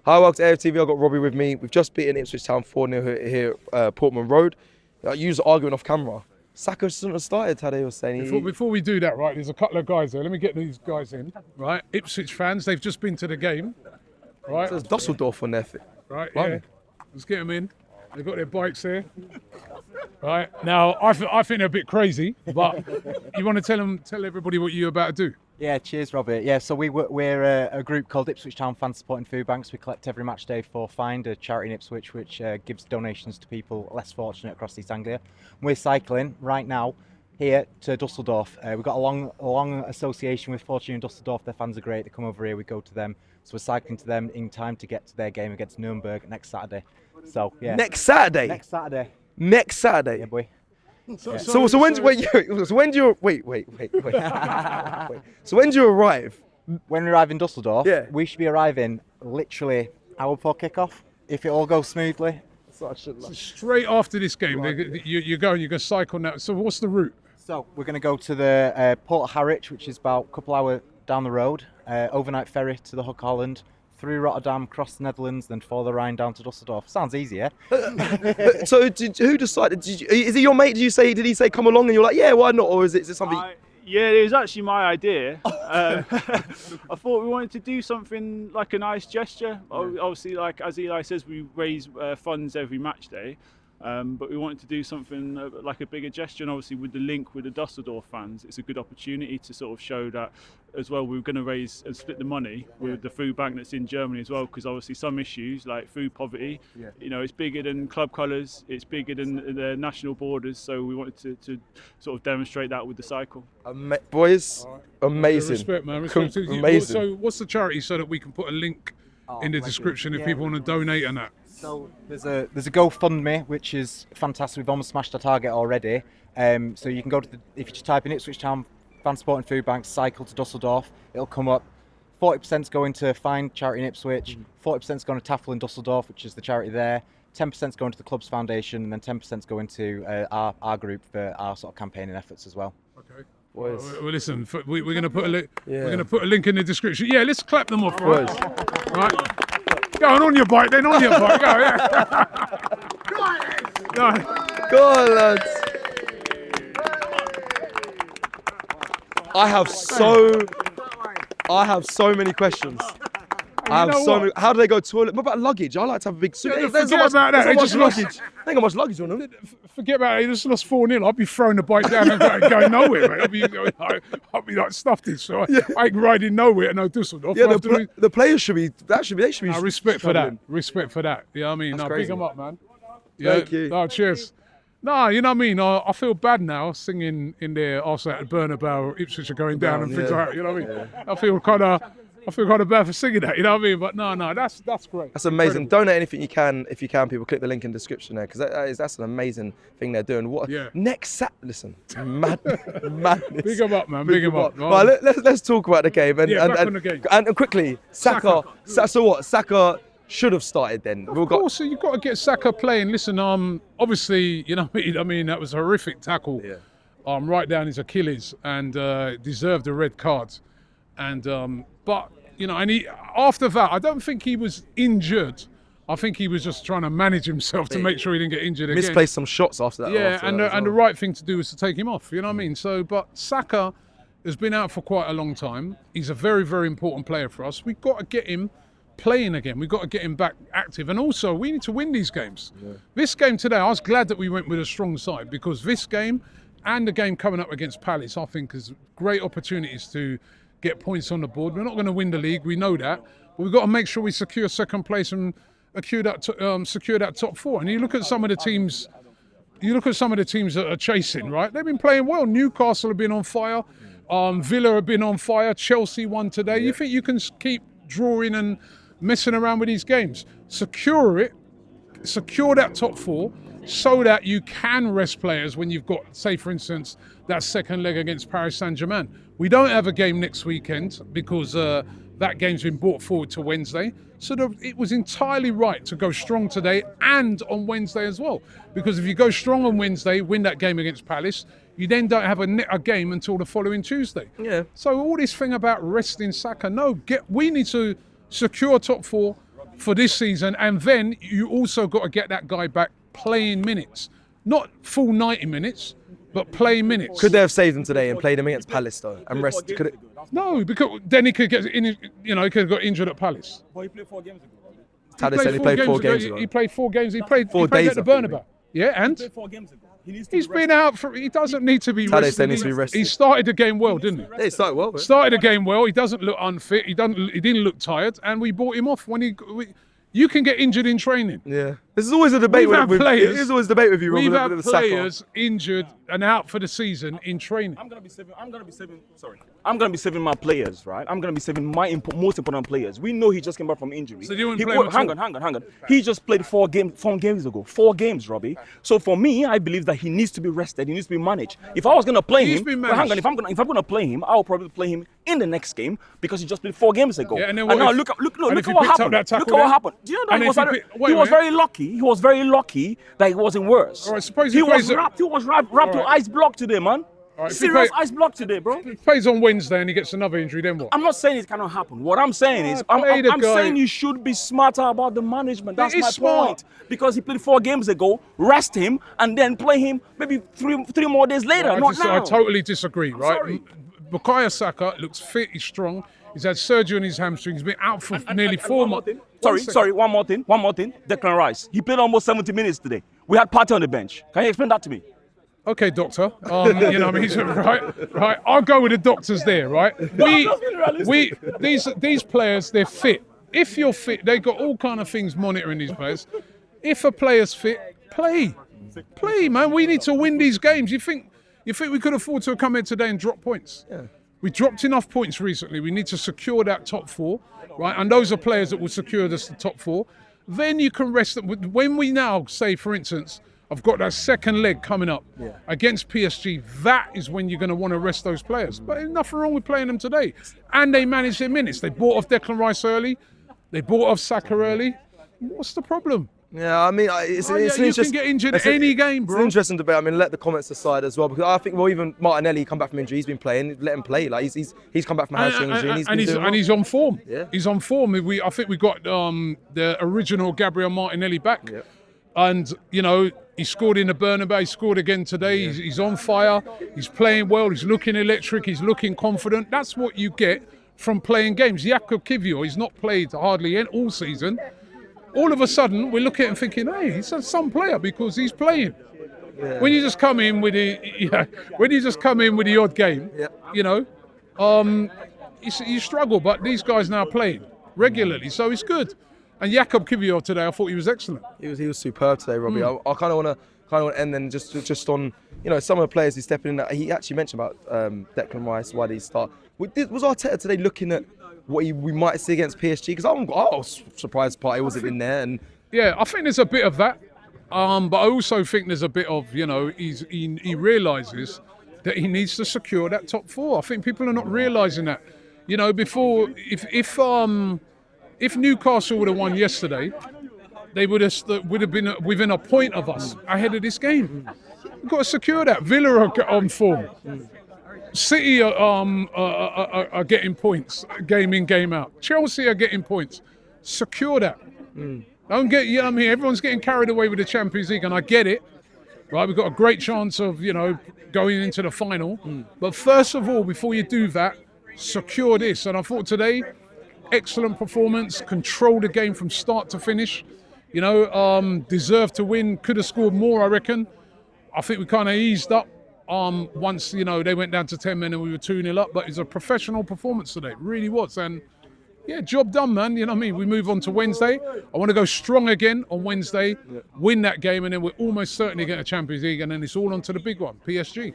Hi, welcome to AFTV. I've got Robbie with me. We've just beaten Ipswich Town 4-0 here at Portman Road. You was arguing off camera. Saka shouldn't have started, how they were saying. Before we do that, right, there's a couple of guys there. Let me get these guys in, right? Ipswich fans, they've just been to the game, right? There's Dusseldorf on there. Right, yeah. Let's get them in. They've got their bikes there. Right, now, I think they're a bit crazy, but you want to tell everybody what you're about to do? Yeah, cheers, Robbie. Yeah, so we're a group called Ipswich Town Fans Supporting Food Banks. We collect every match day for Find, a charity in Ipswich, which gives donations to people less fortunate across East Anglia. We're cycling right now here to Dusseldorf. We've got a long association with Fortuna Dusseldorf. Their fans are great. They come over here, we go to them. So we're cycling to them in time to get to their game against Nuremberg next Saturday. So yeah. Next Saturday? Next Saturday. Next Saturday? Yeah, boy. So when do you arrive? When we arrive in Dusseldorf, yeah, we should be arriving literally hour before kickoff, if it all goes smoothly. So straight after this game, you're going to cycle now. So what's the route? So we're going to go to the Port of Harwich, which is about a couple hours down the road, overnight ferry to the Hook Holland, through Rotterdam, across the Netherlands, then follow the Rhine down to Dusseldorf. Sounds easy, yeah? So who decided? Is it your mate? Did he say come along and you're like, yeah, why not? Or is it something? Yeah, it was actually my idea. I thought we wanted to do something like a nice gesture. Obviously, like as Eli says, we raise funds every match day. But we wanted to do something like a bigger gesture, and obviously with the link with the Dusseldorf fans, it's a good opportunity to sort of show that as well. We're going to raise and split the money with the food bank that's in Germany as well, because obviously some issues like food poverty, you know, it's bigger than club colours, it's bigger than the national borders. So we wanted to sort of demonstrate that with the cycle. Boys, amazing. Respect, man. Amazing. So what's the charity so that we can put a link in the description if people want to donate and that? So there's a GoFundMe, which is fantastic. We've almost smashed our target already. So you can go to if you just type in Ipswich Town Fan Supporting Food Banks, cycle to Dusseldorf, it'll come up. 40% is going to Find charity in Ipswich, 40% is going to Tafel in Dusseldorf, which is the charity there. 10% is going to the club's foundation, and then 10% is going to our group for our sort of campaigning efforts as well. Okay. Well, listen, we're going to put a link. We're going to put a link in the description. Yeah, let's clap them off, right? Go on your bike, then on your bike. Go, yeah. Go on, lads. I have so many questions. How do they go toilet? What about luggage? I like to have a big suit. Forget about that. They just lost. They ain't got much luggage on them. Forget about it. They just lost 4-0. I'd be throwing the bike down and going nowhere, mate. I'd be like stuffed in. So I ain't riding nowhere to no Dusseldorf. Yeah, the players should be. They should be. Respect for that. Respect for that. You know what I mean? Big them up, man. Yeah. Thank you. No, cheers. No, you know what I mean? I feel bad now singing in there, also at Bernabeu, Ipswich are going down and things like that. You know what I mean? Yeah. I feel kind of bad for singing that. You know what I mean? But no, that's great. That's amazing. Incredible. Donate anything you can, if you can. People click the link in the description there, because that's an amazing thing they're doing. Next listen, madness. Big them up, man. Big them up. Right, let's talk about the game back on the game. And quickly, Saka. So what? Saka should have started then. Of course, you've got to get Saka playing. Listen, obviously, you know what I mean, that was a horrific tackle. Yeah. Right down his Achilles, and deserved a red card. And but you know, and after that, I don't think he was injured. I think he was just trying to manage himself to make sure he didn't get injured again. Misplaced some shots after that. Yeah, and the right thing to do was to take him off. You know what I mean? So, but Saka has been out for quite a long time. He's a very, very important player for us. We've got to get him playing again. We've got to get him back active, and also we need to win these games. This game today, I was glad that we went with a strong side, because this game and the game coming up against Palace, I think, is great opportunities to get points on the board. We're not going to win the league, we know that, but we've got to make sure we secure second place and secure that top four. And you look at some of the teams that are chasing, right? They've been playing well. Newcastle have been on fire. Villa have been on fire. Chelsea won today. You think you can keep drawing and messing around with these games? Secure that top four, so that you can rest players when you've got, say for instance, that second leg against Paris Saint-Germain. We don't have a game next weekend because that game's been brought forward to Wednesday. So it was entirely right to go strong today and on Wednesday as well. Because if you go strong on Wednesday, win that game against Palace, you then don't have a game until the following Tuesday. Yeah. So all this thing about resting Saka, we need to secure top four, for this season, and then you also got to get that guy back playing minutes, not full 90 minutes, but playing minutes. Could they have saved him today and played him against Palace though, and rest? Could it? No, because then he could get in. You know, he could have got injured at Palace. But he played 4 games ago. Tadej said he played 4 games ago. He played 4 games. He played 4 he played days, at the I think. Bernabeu. Yeah, and He played 4 games ago. he's been out for. He doesn't need to be Tadej rested. said he needs to be rested. He started the game well, didn't he? Yeah, he started well. Started the game well. He doesn't look unfit. He didn't look tired, and we brought him off when you can get injured in training. Yeah, this is always a debate We've had players- It is always a debate with you, Robbie, We've had with Saka. players injured and out for the season in training. I'm gonna be saving my players, right? I'm gonna be saving my most important players. We know he just came back from injury. So you wouldn't He- play him at hang all? on. He just played 4 games ago. 4 games, Robbie. So for me, I believe that he needs to be rested. He needs to be managed. If I was gonna play He's him, been well, hang on. managed. If I'm gonna play him, I'll probably play him in the next game because he just played 4 games ago. Yeah, and then what now if- look and at if he what picked up happened. that tackle Look at what then? happened. Do you know that And he if was, he pick- wait he a was minute. very lucky. He was very lucky that it wasn't worse. All right, suppose he he was plays a- wrapped. He was wrapped to right. ice block today, man. All right, if he Serious play- ice block today, bro. If he plays on Wednesday and he gets another injury, then what? I'm not saying it cannot happen. What I'm saying is, play the I'm guy. saying you should be smarter about the management. That's He is my smart. point. Because he played 4 games ago, rest him, and then play him maybe three more days later. I Not now. totally disagree, right? sorry. Bukayo Saka looks fit, he's strong. He's had surgery on his hamstring. He's been out for nearly 4 months. One more thing. Declan Rice. He played almost 70 minutes today. We had Partey on the bench. Can you explain that to me? Okay, doctor. You know, I mean, he's right. I'll go with the doctors there, right? These players, they're fit. If you're fit, they've got all kind of things monitoring these players. If a player's fit, play, man. We need to win these games. You think we could afford to come here today and drop points? Yeah. We dropped enough points recently. We need to secure that top 4, right? And those are players that will secure us the top 4. Then you can rest them. When we now say, for instance, I've got that second leg coming up against PSG, that is when you're going to want to rest those players. But there's nothing wrong with playing them today. And they managed their minutes. They bought off Declan Rice early. They bought off Saka early. What's the problem? Yeah, I mean, it's You interesting. can get injured any game, It's bro. an interesting debate. I mean, let the comments aside as well, because I think, well, even Martinelli come back from injury. He's been playing. Let him play. Like he's come back from a hamstring injury, and he's on form. Yeah. He's on form. I think we got the original Gabriel Martinelli back, and you know he scored in the Bernabeu. He scored again today. He's on fire. He's playing well. He's looking electric. He's looking confident. That's what you get from playing games. Jakob Kivior, he's not played hardly all season. All of a sudden, we look at him thinking, hey, he's some player because he's playing. Yeah. When you just come in with the odd game, you know, you struggle. But these guys now playing regularly, so it's good. And Jakob Kivior today, I thought he was excellent. He was superb today, Robbie. I kind of want to end then just on, you know, some of the players he's stepping in. He actually mentioned about Declan Rice. Why did he start? Was Arteta today looking at what we might see against PSG? Because I was surprised Partey wasn't in there. And yeah, I think there's a bit of that. But I also think there's a bit of, you know, he realises that he needs to secure that top 4. I think people are not realising that. You know, before, if Newcastle would have won yesterday, they would have been within a point of us ahead of this game. We've got to secure that. Villa are on form. City are getting points, game in, game out. Chelsea are getting points. Secure that. Don't get, you know what I mean? Everyone's getting carried away with the Champions League, and I get it. Right, we've got a great chance of, you know, going into the final. But first of all, before you do that, secure this. And I thought today, excellent performance, controlled the game from start to finish. You know, deserved to win, could have scored more, I reckon. I think we kind of eased up once, you know, they went down to 10 men and we were 2-0 up. But it's a professional performance today, it really was. And yeah, job done, man. You know what I mean? We move on to Wednesday. I want to go strong again on Wednesday, win that game, and then we're almost certainly get a Champions League, and then it's all on to the big one, PSG.